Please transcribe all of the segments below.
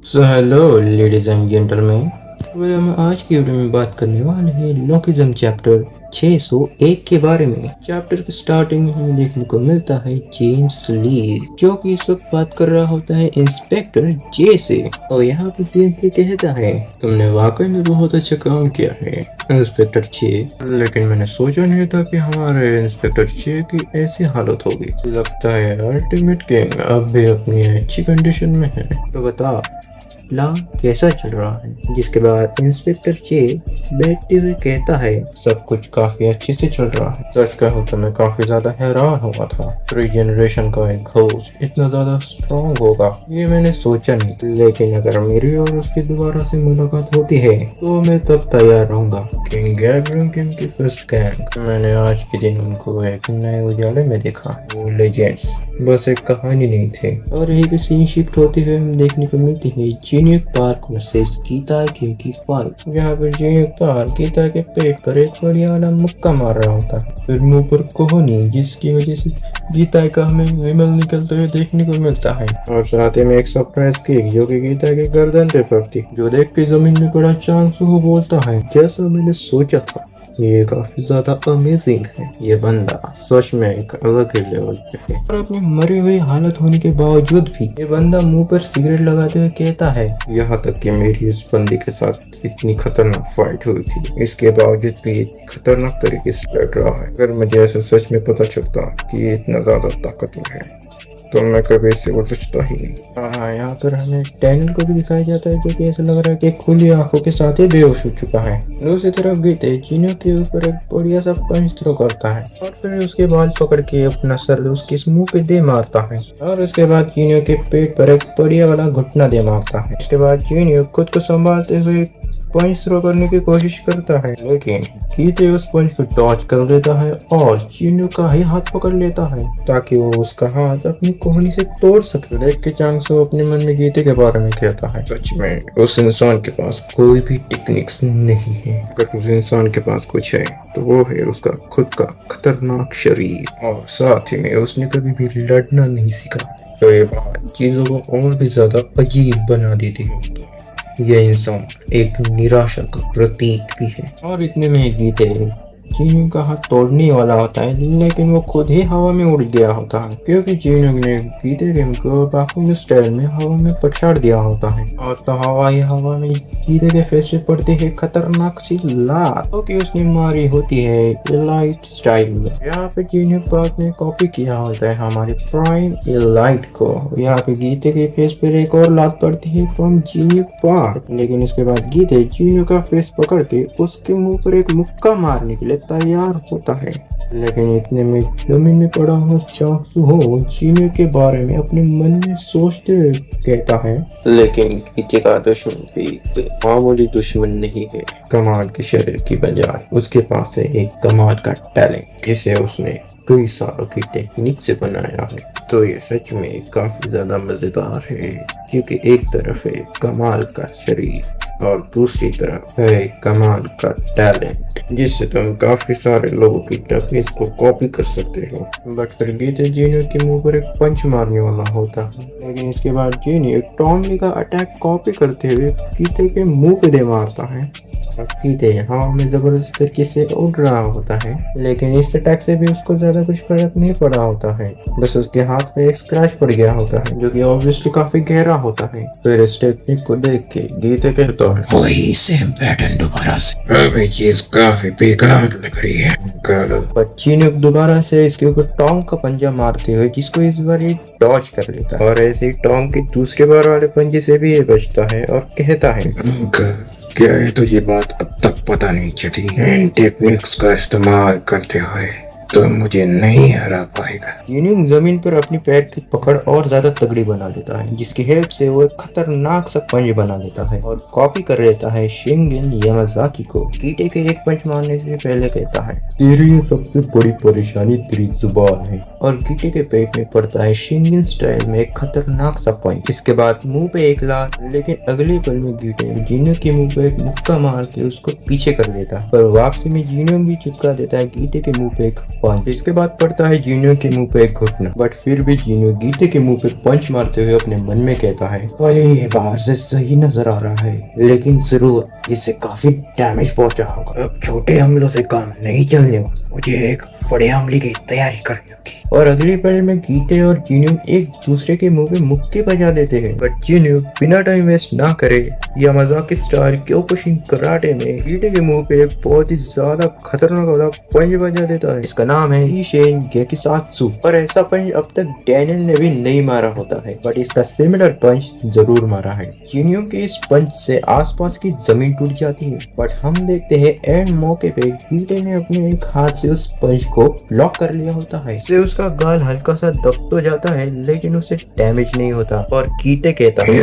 So hello ladies and gentleman. हम आज की वीडियो में बात करने वाले हैं लोकिज्म चैप्टर 601 के बारे में। चैप्टर के स्टार्टिंग में हमें देखने को मिलता है जेम्स ली, जो कि इस वक्त बात कर रहा होता है इंस्पेक्टर जे से। और यहाँ पे जेम्स कहता है, तुमने वाकई में बहुत अच्छा काम किया है इंस्पेक्टर जे, लेकिन मैंने सोचा नहीं था कि हमारे इंस्पेक्टर जे की ऐसी हालत होगी। लगता है अल्टीमेट किंग अब भी अपनी अच्छी कंडीशन में है। तो बता ला कैसा चल रहा है। जिसके बाद इंस्पेक्टर जे बैठते हुए कहता है, सब कुछ काफी अच्छे से चल रहा है। सच कहूँ तो मैं काफी ज्यादा हैरान हुआ था, रीजनरेशन का एक घोस्ट इतना ज्यादा स्ट्रॉन्ग होगा ये मैंने सोचा नहीं। लेकिन अगर मेरी और उसकी दोबारा से मुलाकात होती है तो मैं तब तैयार रहूंगा। किंग गैब्रियल किंग की फर्स्ट गैंग, मैंने आज के दिन उनको एक नए उजाले में देखा। वो लेजेंड्स बस एक कहानी नहीं थे। और यही पे सीन शिफ्ट होते हुए हम देखने को मिलती है जीनियक पार्क वर्सेस गीता किंग की फाइट, जहाँ पर जीनियक पार्क गीता के पेट पर एक बढ़िया वाला मुक्का मार रहा होता है, फिर मुंह पर कोहनी, जिसकी वजह से गीता का हमें विमल निकलते हुए देखने को मिलता है। और साथ ही में एक सरप्राइज किक जो कि गीता के गर्दन पे पड़ती, जो देख के जमीन में पड़ा चांस वो बोलता है, जैसा मैंने सोचा था ये काफी ज्यादा अमेजिंग है। ये बंदा सच में एक अलग ही लेवल पे है। और अपनी मरी हुई हालत होने के बावजूद भी ये बंदा मुंह पर सिगरेट लगाते हुए कहता है, यहाँ तक कि मेरी इस बंदी के साथ इतनी खतरनाक फाइट हुई थी, इसके बावजूद भी खतरनाक तरीके से लड़ रहा है। अगर मुझे ऐसा सच में पता चलता कि ये इतना ज्यादा ताकतवर है तो मैं कभी इससे बचता ही नहीं। यहाँ पर हमें डैनियल को भी दिखाया जाता है, जो कि ऐसा लग रहा है कि खुली आंखों के साथ ही बेहोश हो चुका है। दूसरी तरफ गीते जीनियो के ऊपर एक बढ़िया सा पंच थ्रो करता है और फिर उसके बाल पकड़ के अपना सर उसके मुंह पे दे मारता है। और उसके बाद जीनियो के पेट पर एक बढ़िया वाला घुटना दे मारता है। इसके बाद जीनियो खुद को संभालते हुए पंच थ्रो करने की कोशिश करता है, लेकिन गीते उस पंच को डॉज कर लेता है और जीनियो का ही हाथ पकड़ लेता है ताकि वो उसका हाथ अपनी कोहनी से तोड़ सके। देख के चांगसो अपने मन में गीते के बारे में कहता है, सच में उस इंसान के पास कोई भी टेक्निक्स नहीं है। अगर उस इंसान के पास कुछ है तो वो है उसका खुद का खतरनाक शरीर, और साथ ही में उसने कभी भी लड़ना नहीं सीखा। तो ये बात चीजों को और भी ज्यादा अजीब बना देती है। यह इंसान एक निराशा का प्रतीक भी है। और इतने में गीते जीनियो का हाथ तोड़ने वाला होता है, लेकिन वो खुद ही हवा में उड़ गया होता है, क्योंकि जीनियो ने गीते को बाकुन स्टाइल में हवा में पछाड़ दिया होता है। और तो हवा में गीते के फेस पे पड़ती है खतरनाक सी लात, क्योंकि उसने मारी होती है एलाइट स्टाइल में। यहाँ पे जीनियो पार्क ने कॉपी किया होता है हमारे प्राइम एलाइट को। यहाँ पे गीते के फेस पर एक और लात पड़ती है फ्रॉम जीनियो पार्क, लेकिन इसके बाद गीते जीनियो का फेस पकड़ के उसके मुंह पर एक मुक्का मारने के लिए तैयार होता है। लेकिन इतने में जमीन में पड़ा हुआ चांगसो जीनियो के बारे में अपने मन में सोचते हुए कहता है, लेकिन गीते का दुश्मन भी मामूली दुश्मन नहीं है। कमाल के शरीर की बजाय उसके पास है एक कमाल का टैलेंट, जिसे उसने कई सालों की टेक्निक से बनाया है। तो ये सच में काफी ज्यादा मजेदार है, क्योंकि एक तरफ है कमाल का शरीर और दूसरी तरफ है कमाल का टैलेंट, जिससे तुम काफी सारे लोगों की टेक्निक को कॉपी कर सकते हो। बट फिर गीते जीनियो के मुंह पर एक पंच मारने वाला होता है, लेकिन इसके बाद जीनियो टॉमली का अटैक कॉपी करते हुए गीते के मुंह पे दे मारता है। गीते हवा में जबरदस्त तरीके से उड़ रहा होता है, लेकिन इस अटैक से भी उसको ज्यादा कुछ फर्क नहीं पड़ा होता है। बस उसके हाथ पे एक स्क्रैच पड़ गया होता है, जो कि ऑब्वियसली काफी गहरा होता है। फिर इस टेक्निक को देख के गीते कहता है, वही सेम पैटर्न दोबारा से। अभी चीज काफी बेकार लग रही है। जीनियो दोबारा से इसके ऊपर टोंग का पंजा मारते हुए जिसको इस बार ये डॉज कर लेता है, और ऐसे ही टोंग के दूसरे बार वाले पंजे से भी ये बचता है और कहता है, क्या है तुझे बात अब तक पता नहीं चली? इन टेक्निक्स का इस्तेमाल करते हुए तो मुझे नहीं हरा पाएगा। जीनियो जमीन पर अपनी पैर की पकड़ और ज्यादा तगड़ी बना लेता है, जिसकी हेल्प से वो एक खतरनाक सा पंच बना लेता है और कॉपी कर लेता है शिंगन यामाजाकी को। गीते के एक पंच मारने से पहले कहता है, तेरी ये सबसे बड़ी परेशानी तेरी जुबान है। और गीते के पेट में पड़ता है शिंगन स्टाइल में एक खतरनाक सा पंच। इसके बाद मुंह पे एक लात, लेकिन अगले पल में गीते जीनियो के मुंह पे एक मुक्का मार के उसको पीछे कर देता है, पर वापसी में जीनियो भी चिपका देता है गीते के मुंह पे एक पंच। इसके बाद पड़ता है जीनियो के मुंह पे एक घुटना, बट फिर भी जीनियो गीते के मुंह पे पंच मारते हुए अपने मन में कहता है, अरे ये बाहर से सही नजर आ रहा है, लेकिन जरूर इससे काफी डैमेज पहुंचा होगा। अब छोटे हमलों से काम नहीं चलने वाला, मुझे एक बड़े हमले की तैयारी करनी होगी। और अगली पल में गीते और जीनियो एक दूसरे के मुंह पे मुक्के बजा देते हैं, बट जीनियो बिना टाइम वेस्ट ना करे यामाजाकी स्टाइल क्योकुशिन कराटे में गीते के मुंह पे एक बहुत ही ज्यादा खतरनाक वाला पंच बजा देता है। इसका नाम है ईशेन गेकिसात्सु। और ऐसा पंच अब तक डैनियल ने भी नहीं मारा होता है, बट इसका सिमिलर पंच जरूर मारा है। जीनियो के इस पंच से आसपास की जमीन टूट जाती है, बट हम देखते हैं एंड मौके पे गीते ने अपने एक हाथ से उस पंच को ब्लॉक कर लिया होता है। इससे उसका गाल हल्का सा दब तो जाता है, लेकिन उसे डैमेज नहीं होता। और गीते कहता है,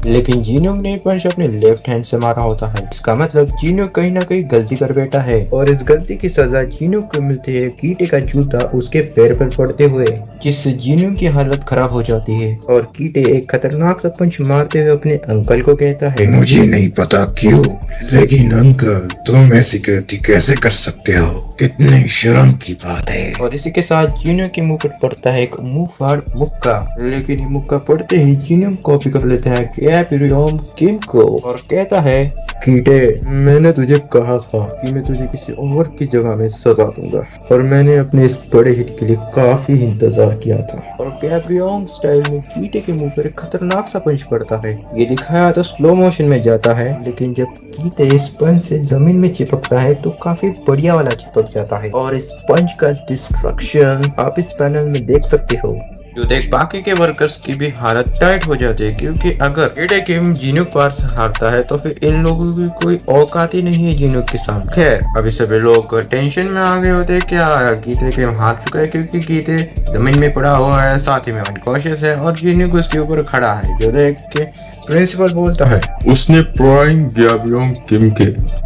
लेकिन जीनियो ने पंच अपने लेफ्ट हैंड से मारा होता है। इसका मतलब जीनियो कहीं ना कहीं गलती कर बैठा है, और इस गलती की सजा जीनियो को मिलती है गीते का जूता उसके पैर पर पड़ते हुए, जिससे जीनियो की हालत खराब हो जाती है। और गीते एक खतरनाक सा पंच मारते हुए अपने अंकल को कहता है, मुझे नहीं पता क्यों, लेकिन अंकल तुम ऐसी गलती कैसे कर सकते हो, कितनी शर्म की बात है। और इसी के साथ जीनियो के मुंह पर पड़ता है एक मुंह फाड़ मुक्का, लेकिन ये मुक्का पड़ते ही जीनियो कॉपी कर लेता है गैब्रियोम किम को और कहता है, कीटे, मैंने तुझे कहा था कि मैं तुझे किसी और की जगह में सजा दूंगा, और मैंने अपने इस बड़े हिट के लिए काफी इंतजार किया था। और गैब्रियोम स्टाइल में कीटे के मुंह पर एक खतरनाक सा पंच पड़ता है। ये दिखाया तो स्लो मोशन में जाता है, लेकिन जब कीटे इस पंच से जमीन में चिपकता है तो काफी बढ़िया वाला चिपक जाता है। और इस पंच का डिस्ट्रक्शन आप इस पैनल में देख सकते हो, जो देख बाकी के वर्कर्स की भी हालत टाइट हो जाती है, क्योंकि अगर कीटे किम जीनियो पार से हारता है तो फिर इन लोगों की कोई औकात ही नहीं है जीनियो के सामने। खैर, अभी सभी लोग टेंशन में आ गए होते हैं, क्या गीते किम हार चुका है, क्योंकि गीते जमीन में पड़ा हुआ है, साथ ही में अनकॉन्शियस है, और जीनियो उसके ऊपर खड़ा है। जो देख के प्रिंसिपल बोलता है, उसने प्राइम गैब्रियोम किम के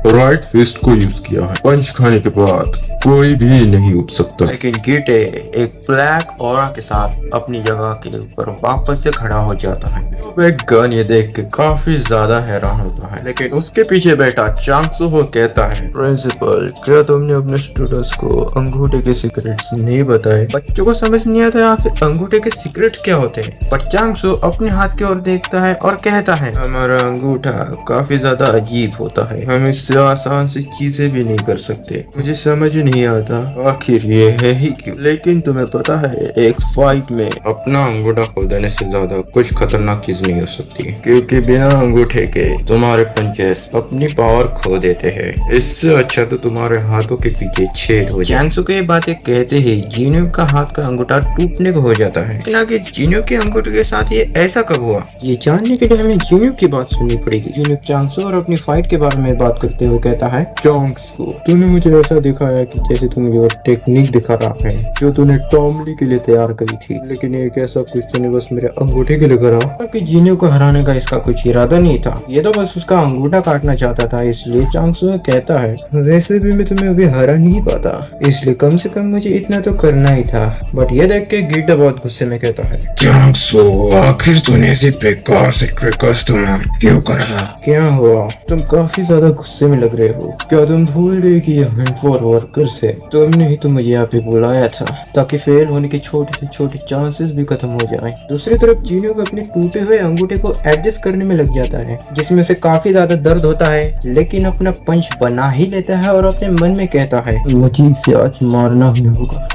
राइट फिस्ट को यूज किया है, पंच खाने के बाद कोई भी नहीं उठ सकता। लेकिन गीटे एक ब्लैक ऑरा के साथ अपनी जगह के ऊपर वापस से खड़ा हो जाता है। एक गन ये देख के काफी ज्यादा हैरान होता है, लेकिन उसके पीछे बैठा चांगसू हो कहता है, प्रिंसिपल, क्या तुमने अपने स्टूडेंट्स को अंगूठे के सीक्रेट्स नहीं बताए? बच्चों को समझ नहीं आता आखिर अंगूठे के सीक्रेट क्या होते हैं। पर चांगसू अपने हाथ की ओर देखता है और कहता है, हमारा अंगूठा काफी ज्यादा अजीब होता है, हम इससे आसान सी चीजें भी नहीं कर सकते। मुझे समझ नहीं आता आखिर ये है ही क्यों। लेकिन तुम्हें पता है, एक फाइट में अपना अंगूठा खो देने से ज्यादा कुछ खतरनाक चीज नहीं हो सकती, क्योंकि बिना अंगूठे के तुम्हारे पंचेस अपनी पावर खो देते हैं। इससे अच्छा तो तुम्हारे हाथों के पीछे छेद हो जाए। चांगसू के बातें कहते ही जीनियो का हाथ का अंगूठा टूटने को हो जाता है, लेकिन आगे जीनियो के अंगूठे के साथ ये ऐसा कब हुआ, ये जानने के लिए हमें जीनियो की बात सुननी पड़ेगी। जीनियो चांगसू और अपनी फाइट के बारे में बात करते हुए कहता है, चांगसू, तूने मुझे ऐसा दिखाया कि जैसे तू मुझे वो टेक्निक दिखा रहा है जो तूने टॉमली के लिए तैयार करी थी, लेकिन एक ऐसा कुछ तूने बस मेरे अंगूठे के लिए करा, क्योंकि जीनियो को हराने का इसका कुछ इरादा नहीं था, ये तो बस उसका अंगूठा काटना चाहता था। इसलिए चांगसू कहता है, वैसे भी मैं तुम्हें अभी हरा नहीं पाता, इसलिए कम से कम मुझे इतना तो करना ही था। बट ये देख के गीटा बहुत गुस्से में कहता है, चांगसू, आखिर तूने ऐसे बेकार सीक्रेट का इस्तेमाल क्यों करा? क्या हुआ, तुम काफी ज्यादा गुस्से में लग रहे हो। क्या तुम भूल गए कि ये हंट फॉर वर्कर्स है? तुमने ही तो मुझे यहाँ पे बुलाया था ताकि फेल होने के छोटे से छोटे चांसेस भी खत्म हो जाएं। दूसरी तरफ जीनियो को अपने टूटे हुए अंगूठे को एडजस्ट करने में लग जाता है, जिसमें उसे काफी ज्यादा दर्द होता है, लेकिन अपना पंच बना ही लेता है और अपने मन में कहता है, मुझे इसे आज मारना ही होगा,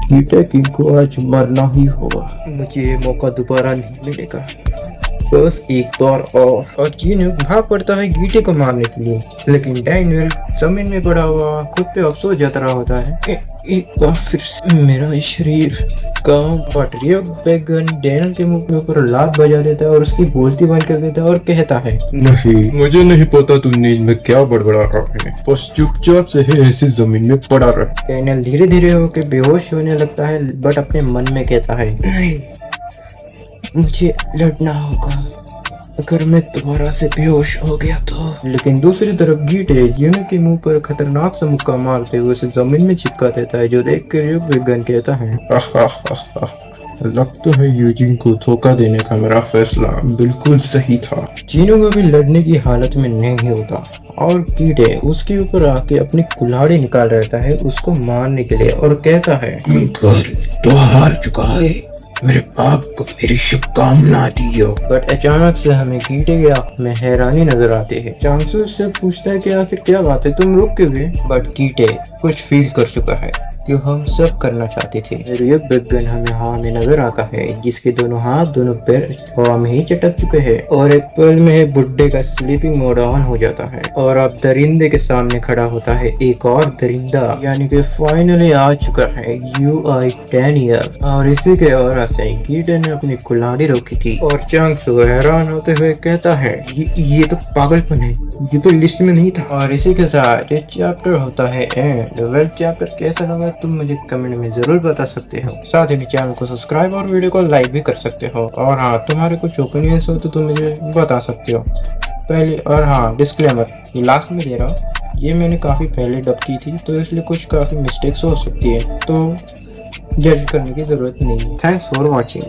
कीटे किम को आज मरना ही होगा, मुझे ये मौका दोबारा नहीं मिलेगा, बस एक बार और जीनियो भाग पड़ता है गीटे को मारने के लिए, लेकिन डैनियल जमीन में पड़ा हुआ खुद पे अफसोस जता रहा होता है, एक बार फिर से मेरा शरीर काम। बट रियो बैगन डैनियल के मुंह के ऊपर लात बजा देता है और उसकी बोलती बंद कर देता है और कहता है, नहीं, मुझे नहीं पता तू नींद में क्या बड़बड़ा रहा है, बस चुपचाप से है ऐसी जमीन में पड़ा रहा। डैनियल धीरे धीरे होकर बेहोश होने लगता है, बट अपने मन में कहता है, नहीं, मुझे लड़ना होगा, अगर मैं दोबारा से बेहोश हो गया तो। लेकिन दूसरी तरफ गीटे जीनियो के मुंह पर खतरनाक सा मुक्का मारते हुए उसे जमीन में चिपका देता है, जो देख कर रियो बैगन कहता है, लगता है यूजिन को धोखा देने का मेरा फैसला बिल्कुल सही था। चीनू को भी लड़ने की हालत में नहीं होता और कीटे उसके ऊपर आके अपनी कुल्हाड़ी निकाल रहता है उसको मारने के लिए और कहता है अंकल तो हार चुका है, मेरे बाप को मेरी शुभकामना दियो। बट अचानक से हमें कीटे की आंख में हैरानी नजर आती है। चांगसू से पूछता है कि आखिर क्या बात है, तुम रुक क्यों गए? बट कीटे कुछ फील कर चुका है जो हम सब करना चाहते थे। ये बिग गन हमें हवा में नजर आता है जिसके दोनों हाथ दोनों पैर हवा में ही चटक चुके हैं और एक पल में ही बुड्ढे का स्लीपिंग मोड ऑन हो जाता है और अब दरिंदे के सामने खड़ा होता है एक और दरिंदा, यानी कि फाइनली आ चुका है UI-10 और इसी के और से कीटे ने अपनी कुल्हाड़ी रोकी थी और चांगसू हैरान होते हुए कहता है ये तो पागलपन है, ये तो लिस्ट में नहीं था। और इसी के साथ ये चैप्टर होता है एंड। वेल चैप्टर कैसा लगा तुम मुझे कमेंट में जरूर बता सकते हो। साथ ही चैनल को सब्सक्राइब और वीडियो को लाइक भी कर सकते हो और हाँ तुम्हारे कुछ ओपिनियंस हो तो तुम मुझे बता सकते हो पहले। और हाँ डिस्क्लेमर ये लास्ट में दे रहा हूँ, ये मैंने काफ़ी पहले डब की थी तो इसलिए कुछ काफ़ी मिस्टेक्स हो सकती है तो जज करने की ज़रूरत नहीं। Thanks for watching.